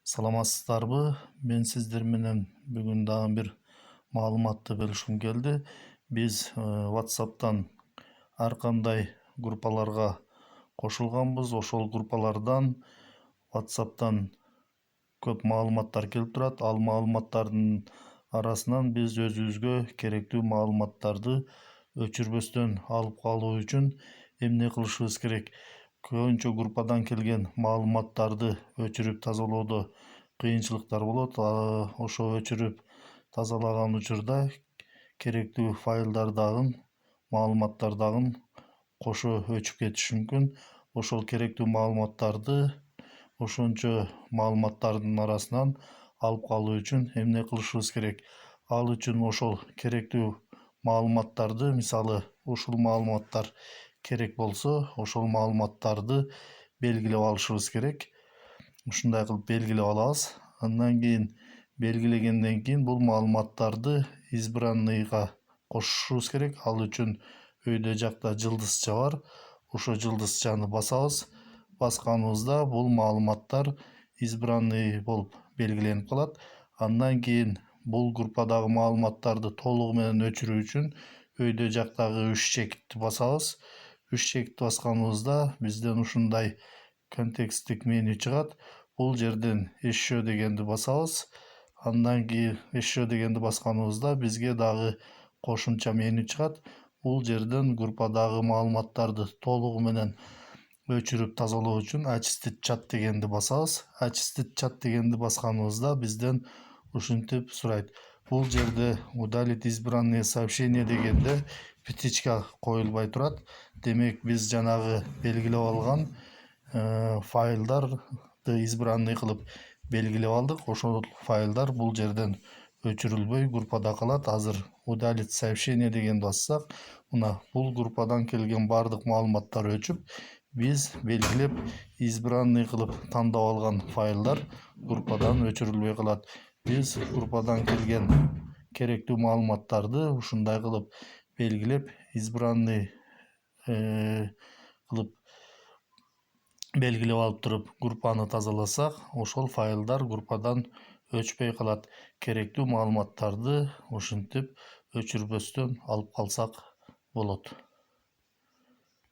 Саламатсыздарбы? Мен сиздер менен бүгүн дагы бир маалыматты бөлүшкүм келди. Биз WhatsApp'тан ар кандай группаларга кошулганбыз. Ошол группалардан WhatsApp'тан көп маалыматтар келип турат. Ал маалыматтардын арасынан биз өзүбүзгө керектүү маалыматтарды өчүрбөстөн алып калуу үчүн эмне кылышыбыз керек? Көбүнчө группадан келген маалыматтарды өчүрүп тазалоодо кыйынчылыктар болот. Ошо өчүрүп тазалаган учурда керектүү файлдардагы маалыматтардагы кошо өчүп кетиши мүмкүн. Ошол керектүү маалыматтарды ошончо маалыматтардын арасынан алып калуу үчүн эмне кылышыбыз керек? Ал үчүн ошол керектүү маалыматтарды, мисалы, ушул маалыматтар керек болсо, ошол маалыматтарды белгилеп алышыбыз керек. Ушундай кылып белгилеп алабыз. Андан кийин белгилегенден кийин бул маалыматтарды избранныйга кошушубуз керек. Ал үчүн өйдө жакта жылдызча бар. Ошо жылдызчаны басабыз. Басканыбызда бул маалыматтар избранный болуп белгиленип калат. Андан кийин бул группадагы маалыматтарды толугу менен өчүрүү үчүн өйдө жактагы 3 чекитти басабыз. 3 чекитти басканыбызда бизден ушундай контексттик меню чыгат. Бул жерден еще дегенди басабыз. Андан кийин еще дегенди басканыбызда бизге дагы кошумча меню чыгат. Бул жерден группадагы маалыматтарды толугу менен өчүрүп тазалоо үчүн Ачистит чат дегенди басабыз. Ачистит чат дегенди басканыбызда бизден ушинтип сурайт. Бул жерде удалить избранные сообщения дегенде птичка коюлбай турат. Демек биз жанагы белгилеп алган файлдарды избранный кылып белгилеп алдык. Ошол файлдар бул жерден өчүрүлбөй группада калат. Азыр удалить сообщение дегенди бассак, мына бул группадан келген бардык маалыматтар өчүп, биз белгилеп избранный кылып тандап алган файлдар группадан өчүрүлбөй калат. Биз группадан келген керектүү маалыматтарды ушундай кылып белгилеп избранный кылып белгилеп алып туруп группаны тазаласак, ошол файлдар группадан өчпөй калат. Керектүү маалыматтарды ушинтип өчүрбөстөн алып калсак болот.